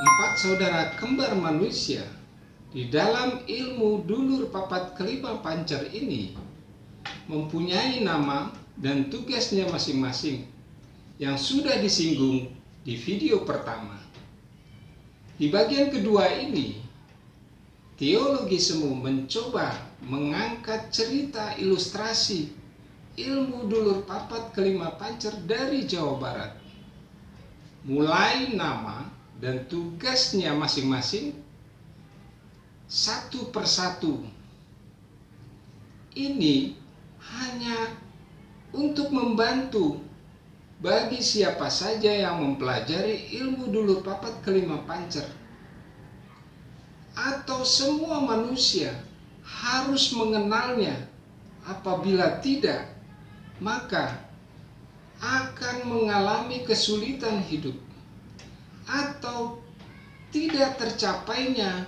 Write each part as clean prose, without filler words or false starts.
Empat saudara kembar manusia di dalam ilmu dulur papat kelima pancer ini mempunyai nama dan tugasnya masing-masing yang sudah disinggung di video pertama. Di bagian kedua ini, teologi semu mencoba mengangkat cerita ilustrasi ilmu dulur papat kelima pancer dari Jawa Barat, mulai nama dan tugasnya masing-masing satu persatu. Ini hanya untuk membantu bagi siapa saja yang mempelajari ilmu dulur papat kelima pancer, atau semua manusia harus mengenalnya. Apabila tidak, maka akan mengalami kesulitan hidup atau tidak tercapainya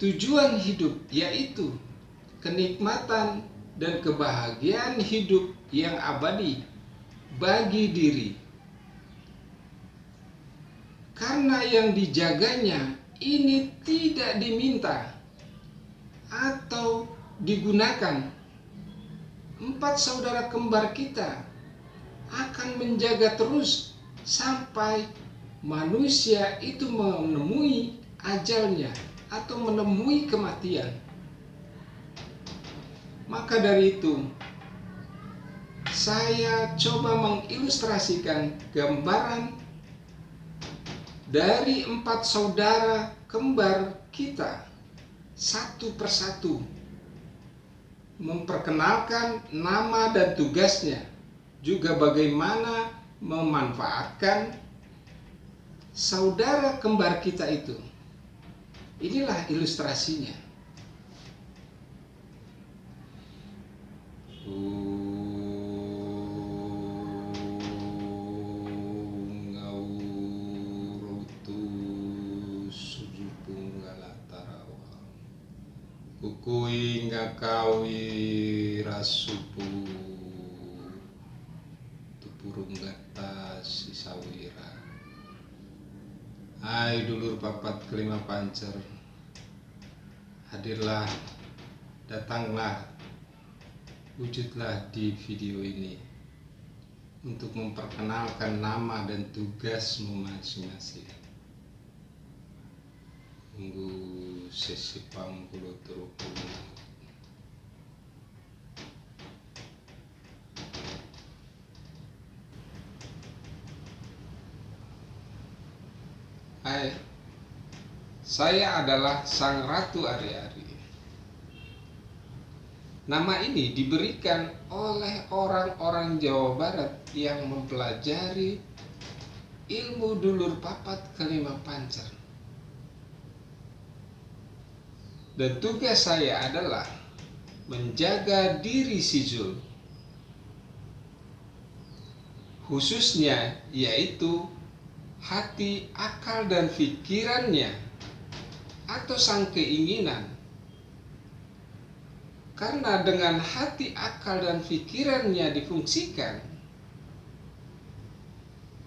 tujuan hidup, yaitu kenikmatan dan kebahagiaan hidup yang abadi bagi diri. Karena yang dijaganya ini tidak diminta atau digunakan, empat saudara kembar kita akan menjaga terus sampai manusia itu menemui ajalnya atau menemui kematian. Maka dari itu, saya coba mengilustrasikan gambaran dari empat saudara kembar kita satu persatu, memperkenalkan nama dan tugasnya, juga bagaimana memanfaatkan saudara kembar kita itu. Inilah ilustrasinya. Kukui ngakawi rasupu tupurung gata sisawira. Hai dulur papat kelima pancer, hadirlah, datanglah, wujudlah di video ini untuk memperkenalkan nama dan tugasmu masing-masing. Tunggu sesi pangkulo terupung. Hai, saya adalah Sang Ratu Ari-Ari. Nama ini diberikan oleh orang-orang Jawa Barat yang mempelajari ilmu dulur papat kelima pancer. Dan tugas saya adalah menjaga diri si Zul, khususnya yaitu hati, akal, dan pikirannya atau sang keinginan. Karena dengan hati, akal, dan pikirannya difungsikan,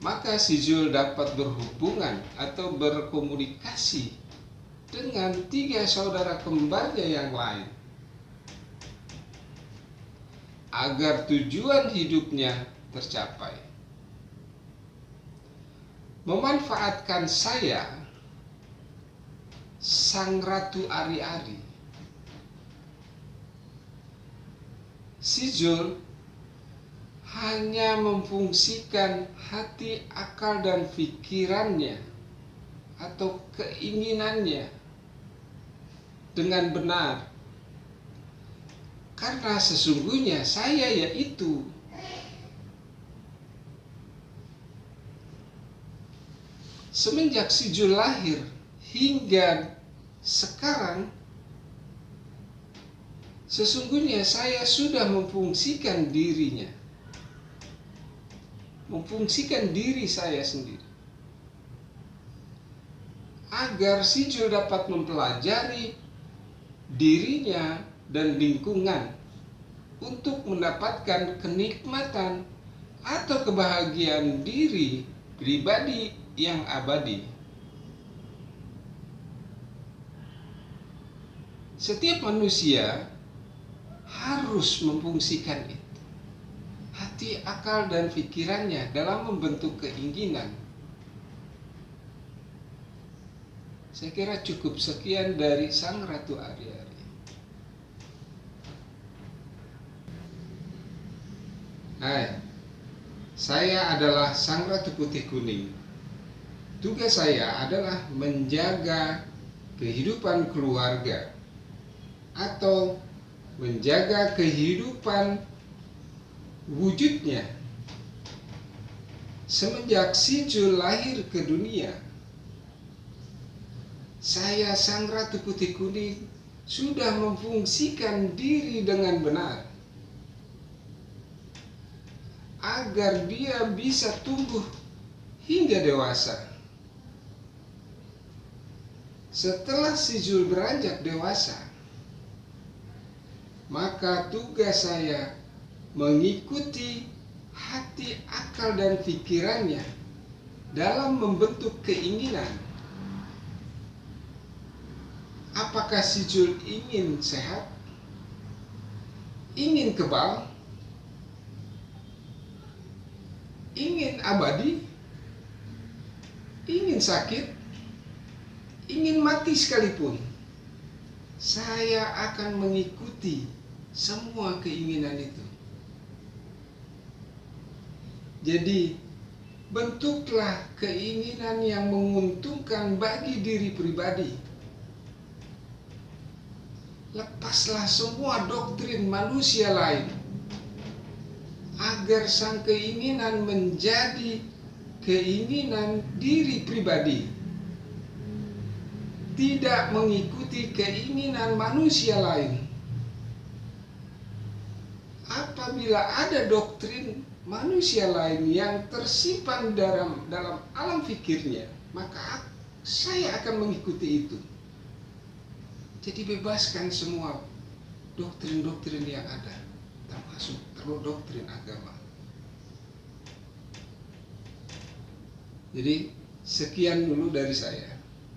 maka si Zul dapat berhubungan atau berkomunikasi dengan tiga saudara kembarnya yang lain, agar tujuan hidupnya tercapai. Memanfaatkan saya, Sang Ratu Ari-Ari, si Zul hanya memfungsikan hati, akal, dan pikirannya atau keinginannya dengan benar. Karena sesungguhnya saya yaitu semenjak si Zul lahir hingga sekarang, sesungguhnya saya sudah memfungsikan dirinya, memfungsikan diri saya sendiri, agar si Zul dapat mempelajari dirinya dan lingkungan untuk mendapatkan kenikmatan atau kebahagiaan diri pribadi yang abadi. Setiap manusia harus memfungsikan itu, hati, akal, dan pikirannya dalam membentuk keinginan. Saya kira cukup sekian dari Sang Ratu Ari-Ari. Hai, saya adalah Sang Ratu Putih Kuning. Tugas saya adalah menjaga kehidupan keluarga atau menjaga kehidupan wujudnya. Semenjak si Jul lahir ke dunia, saya Sang Ratu Putih Kuning sudah memfungsikan diri dengan benar agar dia bisa tumbuh hingga dewasa. Setelah si Jul beranjak dewasa, maka tugas saya mengikuti hati, akal, dan pikirannya dalam membentuk keinginan. Apakah si Jul ingin sehat? Ingin kebal? Ingin abadi? Ingin sakit? Ingin mati sekalipun? Saya akan mengikuti semua keinginan itu. Jadi, bentuklah keinginan yang menguntungkan bagi diri pribadi. Lepaslah semua doktrin manusia lain agar sang keinginan menjadi keinginan diri pribadi, tidak mengikuti keinginan manusia lain. Apabila ada doktrin manusia lain yang tersimpan dalam alam pikirnya, maka saya akan mengikuti itu. Jadi bebaskan semua doktrin-doktrin yang ada, termasuk doktrin agama. Jadi sekian dulu dari saya,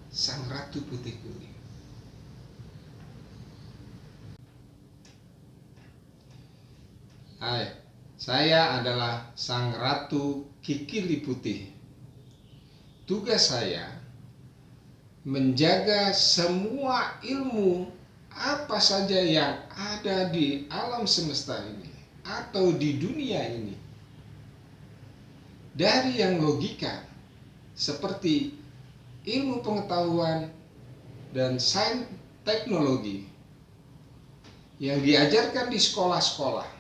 Sang Ratu Putih Kuning. Hai, saya adalah Sang Ratu Kikili Putih. Tugas saya menjaga semua ilmu apa saja yang ada di alam semesta ini atau di dunia ini. Dari yang logika seperti ilmu pengetahuan dan sains teknologi yang diajarkan di sekolah-sekolah,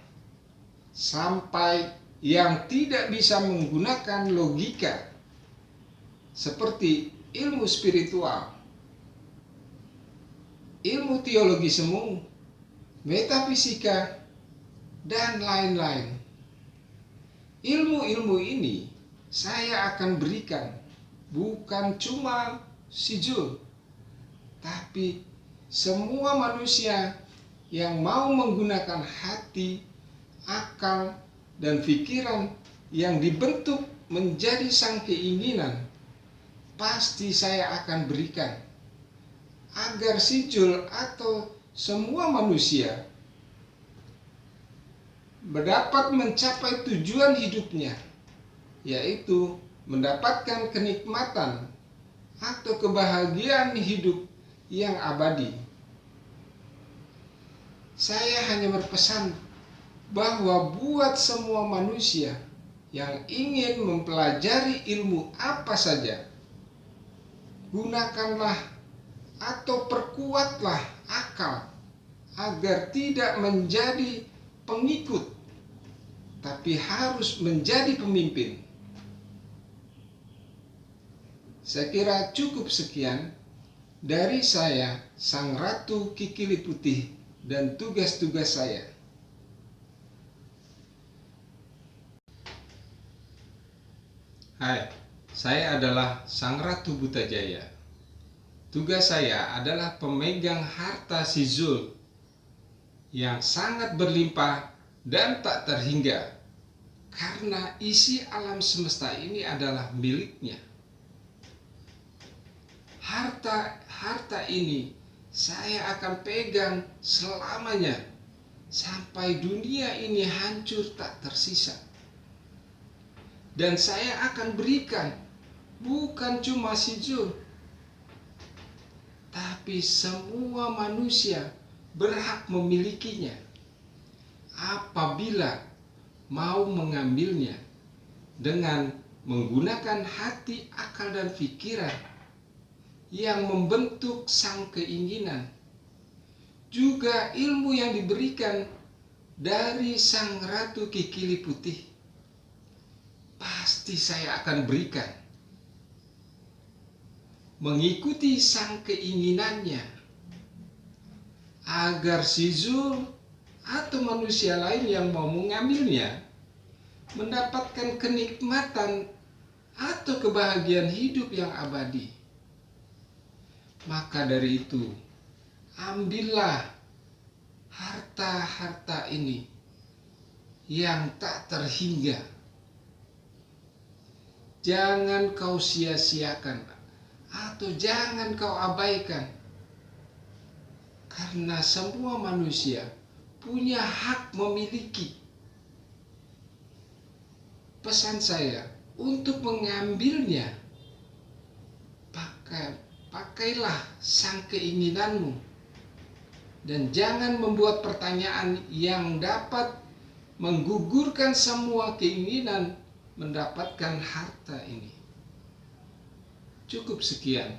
sampai yang tidak bisa menggunakan logika seperti ilmu spiritual, ilmu teologi semu, metafisika, dan lain-lain. Ilmu-ilmu ini saya akan berikan bukan cuma si Jul, tapi semua manusia yang mau menggunakan hati, akal, dan pikiran yang dibentuk menjadi sang keinginan. Pasti saya akan berikan agar si Jul atau semua manusia dapat mencapai tujuan hidupnya, yaitu mendapatkan kenikmatan atau kebahagiaan hidup yang abadi. Saya hanya berpesan bahwa buat semua manusia yang ingin mempelajari ilmu apa saja, gunakanlah atau perkuatlah akal agar tidak menjadi pengikut, tapi harus menjadi pemimpin. Saya kira cukup sekian dari saya, Sang Ratu Kikili Putih, dan tugas-tugas saya. Hai, saya adalah Sang Ratu Butajaya. Tugas saya adalah pemegang harta si Jul yang sangat berlimpah dan tak terhingga, karena karena isi alam semesta ini adalah miliknya. Harta ini saya akan pegang selamanya sampai dunia ini hancur tak tersisa. Dan saya akan berikan bukan cuma si Jul, tapi semua manusia berhak memilikinya apabila mau mengambilnya dengan menggunakan hati, akal, dan pikiran yang membentuk sang keinginan. Juga ilmu yang diberikan dari sang Ratu Kikili Putih pasti saya akan berikan, mengikuti sang keinginannya, agar si Zul atau manusia lain yang mau mengambilnya mendapatkan kenikmatan atau kebahagiaan hidup yang abadi. Maka dari itu, ambillah harta-harta ini yang tak terhingga. Jangan kau sia-siakan atau jangan kau abaikan, karena semua manusia punya hak memiliki. Pesan saya untuk mengambilnya, pakailah sang keinginanmu, dan jangan membuat pertanyaan yang dapat menggugurkan semua keinginan mendapatkan harta ini. Cukup sekian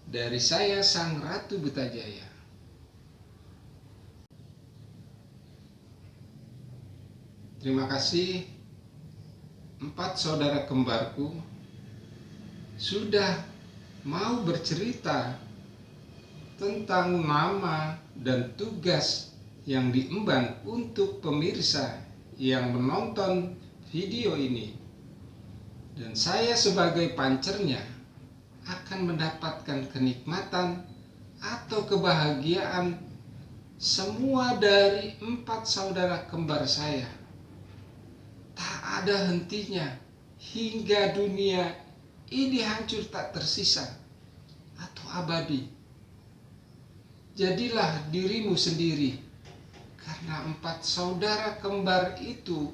dari saya, Sang Ratu Butajaya. Terima kasih 4 saudara kembarku sudah mau bercerita tentang nama dan tugas yang diemban untuk pemirsa yang menonton video ini. Dan saya sebagai pancernya akan mendapatkan kenikmatan atau kebahagiaan semua dari 4 saudara kembar saya. Tak ada hentinya hingga dunia ini hancur tak tersisa atau abadi. Jadilah dirimu sendiri, karena 4 saudara kembar itu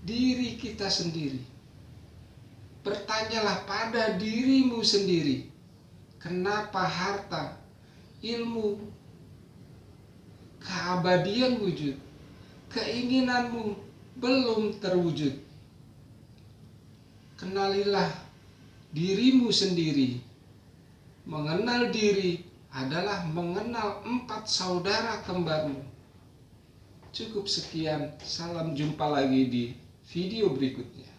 diri kita sendiri. Bertanyalah pada dirimu sendiri, kenapa harta, ilmu, keabadian wujud, keinginanmu belum terwujud. Kenalilah dirimu sendiri. Mengenal diri adalah mengenal 4 saudara kembarmu. Cukup sekian, salam jumpa lagi di video berikutnya.